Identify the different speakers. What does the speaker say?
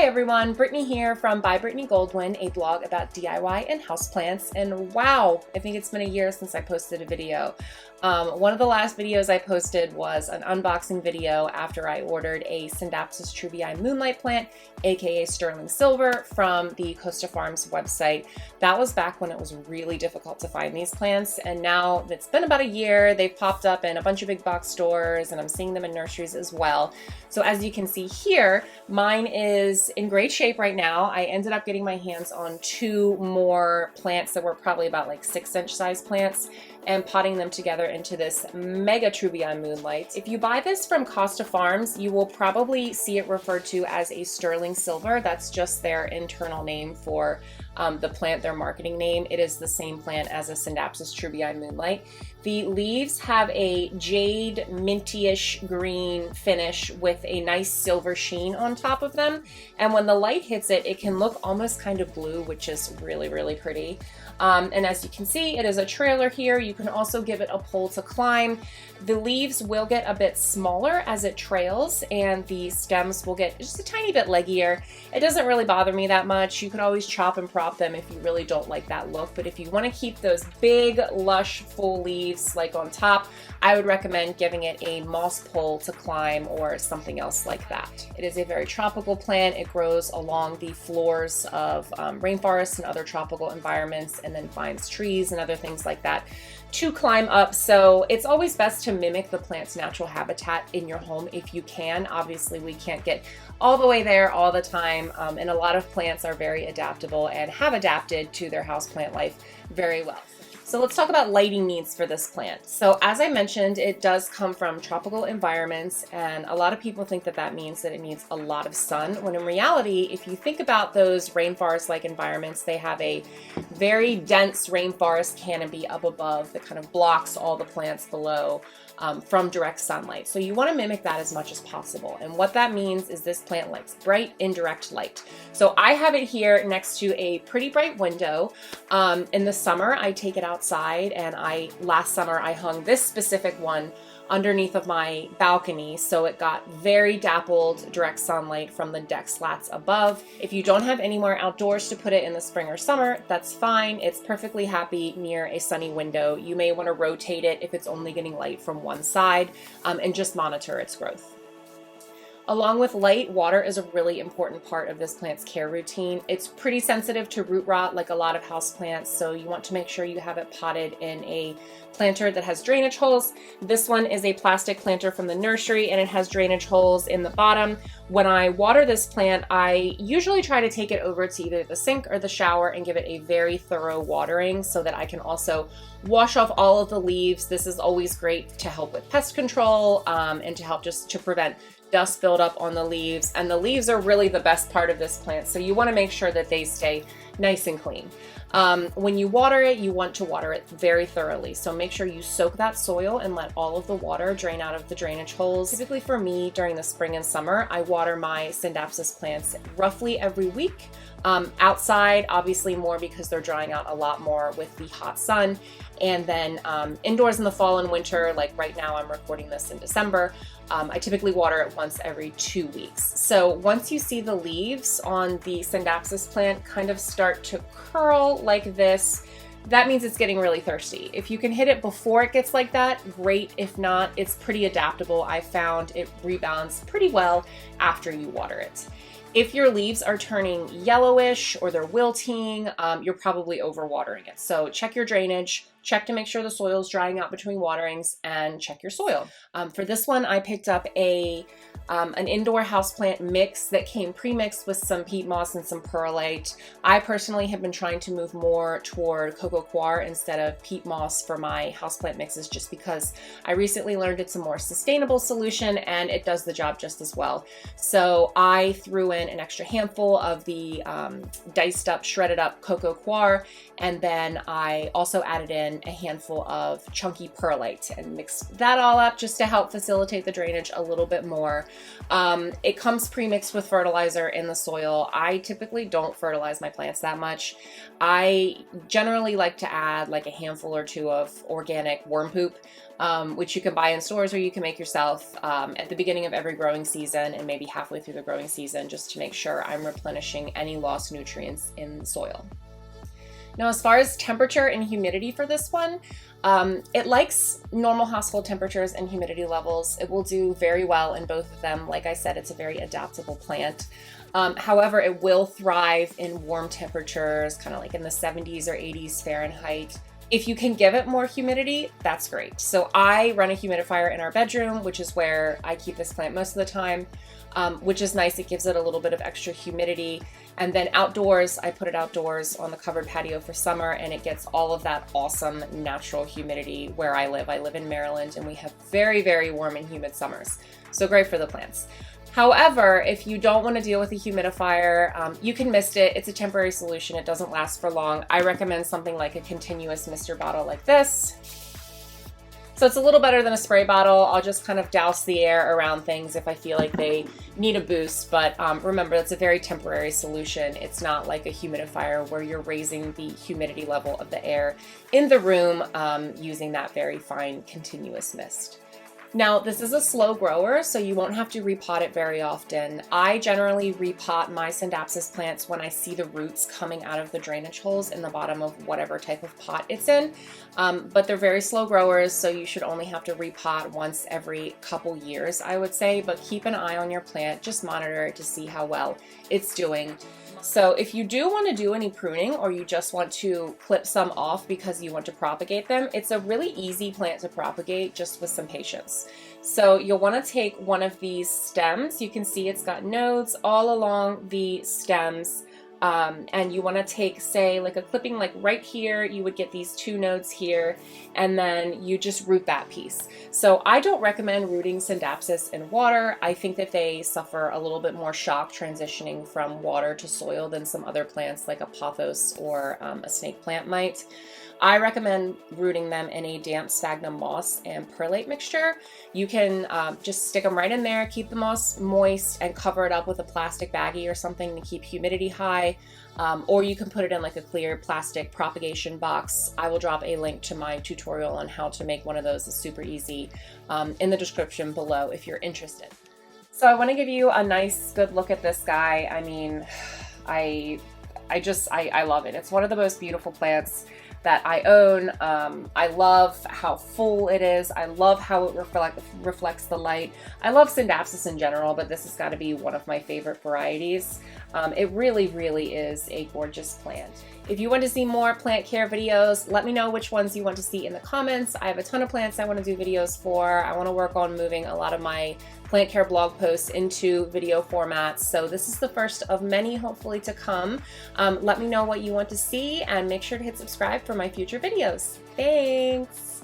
Speaker 1: Hey everyone, Brittany here from By Brittany Goldwyn, a blog about DIY and houseplants. And wow, I think it's been a year since I posted a video. One of the last videos I posted was an unboxing video after I ordered a Scindapsus Treubii Moonlight plant, aka Sterling Silver, from the Costa Farms website. That was back when it was really difficult to find these plants, and now it's been about a year. They've popped up in a bunch of big box stores, and I'm seeing them in nurseries as well. So as you can see here, mine is in great shape right now. I ended up getting my hands on two more plants that were probably about like 6-inch size plants and potting them together into this mega Treubii Moonlight. If you buy this from Costa Farms, you will probably see it referred to as a Sterling Silver. That's just their internal name for the plant, their marketing name. It is the same plant as a Scindapsus Treubii Moonlight. The leaves have a jade minty-ish green finish with a nice silver sheen on top of them. And when the light hits it, it can look almost kind of blue, which is really, really pretty. And as you can see, it is a trailer here. You can also give it a pole to climb. The leaves will get a bit smaller as it trails, and the stems will get just a tiny bit leggier. It doesn't really bother me that much. You could always chop and prop them if you really don't like that look. But if you want to keep those big, lush, full leaves like on top, I would recommend giving it a moss pole to climb or something else like that. It is a very tropical plant. It grows along the floors of rainforests and other tropical environments, and then finds trees and other things like that to climb up. So it's always best to mimic the plant's natural habitat in your home if you can. Obviously, we can't get all the way there all the time, and a lot of plants are very adaptable and have adapted to their houseplant life very well. So let's talk about lighting needs for this plant. So as I mentioned, it does come from tropical environments, and a lot of people think that that means that it needs a lot of sun, when in reality, if you think about those rainforest-like environments, they have a very dense rainforest canopy up above that kind of blocks all the plants below from direct sunlight. So you want to mimic that as much as possible. And what that means is this plant likes bright, indirect light. So I have it here next to a pretty bright window. In the summer, I take it outside, and last summer I hung this specific one underneath of my balcony, so it got very dappled direct sunlight from the deck slats above. If you don't have anywhere outdoors to put it in the spring or summer, that's fine. It's perfectly happy near a sunny window. You may want to rotate it if it's only getting light from one side, and just monitor its growth. Along with light, water is a really important part of this plant's care routine. It's pretty sensitive to root rot like a lot of houseplants, so you want to make sure you have it potted in a planter that has drainage holes. This one is a plastic planter from the nursery, and it has drainage holes in the bottom. When I water this plant, I usually try to take it over to either the sink or the shower and give it a very thorough watering so that I can also wash off all of the leaves. This is always great to help with pest control, and to help just to prevent dust buildup on the leaves. And the leaves are really the best part of this plant, so you want to make sure that they stay nice and clean. When you water it, you want to water it very thoroughly. So make sure you soak that soil and let all of the water drain out of the drainage holes. Typically for me, during the spring and summer, I water my Scindapsus plants roughly every week. Outside, obviously more because they're drying out a lot more with the hot sun. And then indoors in the fall and winter, like right now I'm recording this in December, I typically water it once every 2 weeks. So once you see the leaves on the Scindapsus plant kind of start to curl like this, that means it's getting really thirsty. If you can hit it before it gets like that, great. If not, it's pretty adaptable. I found it rebounds pretty well after you water it. If your leaves are turning yellowish or they're wilting, you're probably overwatering it. So check your drainage, check to make sure the soil is drying out between waterings, and check your soil. For this one, I picked up an indoor houseplant mix that came pre-mixed with some peat moss and some perlite. I personally have been trying to move more toward coco coir instead of peat moss for my houseplant mixes, just because I recently learned it's a more sustainable solution and it does the job just as well. So I threw in an extra handful of the diced up, shredded up coco coir, and then I also added in in a handful of chunky perlite and mix that all up just to help facilitate the drainage a little bit more. It comes pre-mixed with fertilizer in the soil. I typically don't fertilize my plants that much. I generally like to add like a handful or two of organic worm poop, which you can buy in stores or you can make yourself at the beginning of every growing season and maybe halfway through the growing season, just to make sure I'm replenishing any lost nutrients in the soil. Now, as far as temperature and humidity for this one, it likes normal household temperatures and humidity levels. It will do very well in both of them. Like I said, it's a very adaptable plant. However, it will thrive in warm temperatures, kind of like in the 70s or 80s Fahrenheit. If you can give it more humidity, that's great. So I run a humidifier in our bedroom, which is where I keep this plant most of the time, which is nice. It gives it a little bit of extra humidity. And then outdoors, I put it outdoors on the covered patio for summer, and it gets all of that awesome natural humidity where I live. I live in Maryland, and we have very, very warm and humid summers. So great for the plants. However, if you don't want to deal with a humidifier, you can mist it. It's a temporary solution. It doesn't last for long. I recommend something like a continuous mister bottle like this. So it's a little better than a spray bottle. I'll just kind of douse the air around things if I feel like they need a boost. But remember, it's a very temporary solution. It's not like a humidifier where you're raising the humidity level of the air in the room using that very fine continuous mist. Now, this is a slow grower, so you won't have to repot it very often. I generally repot my Scindapsus plants when I see the roots coming out of the drainage holes in the bottom of whatever type of pot it's in. But they're very slow growers, so you should only have to repot once every couple years, I would say. But keep an eye on your plant, just monitor it to see how well it's doing. So if you do want to do any pruning, or you just want to clip some off because you want to propagate them, it's a really easy plant to propagate just with some patience. So you'll want to take one of these stems. You can see it's got nodes all along the stems. And you want to take, say, like a clipping like right here, you would get these two nodes here, and then you just root that piece. So I don't recommend rooting Scindapsus in water. I think that they suffer a little bit more shock transitioning from water to soil than some other plants like a pothos or a snake plant might. I recommend rooting them in a damp sphagnum moss and perlite mixture. You can just stick them right in there, keep the moss moist, and cover it up with a plastic baggie or something to keep humidity high. Or you can put it in like a clear plastic propagation box. I will drop a link to my tutorial on how to make one of those. It's super easy in the description below if you're interested. So I want to give you a nice, good look at this guy. I mean, I love it. It's one of the most beautiful plants that I own. I love how full it is. I love how it reflects the light. I love Scindapsus in general, but this has got to be one of my favorite varieties. It really, really is a gorgeous plant. If you want to see more plant care videos, let me know which ones you want to see in the comments. I have a ton of plants I want to do videos for. I want to work on moving a lot of my plant care blog posts into video formats. So this is the first of many, hopefully, to come. Let me know what you want to see, and make sure to hit subscribe for my future videos. Thanks.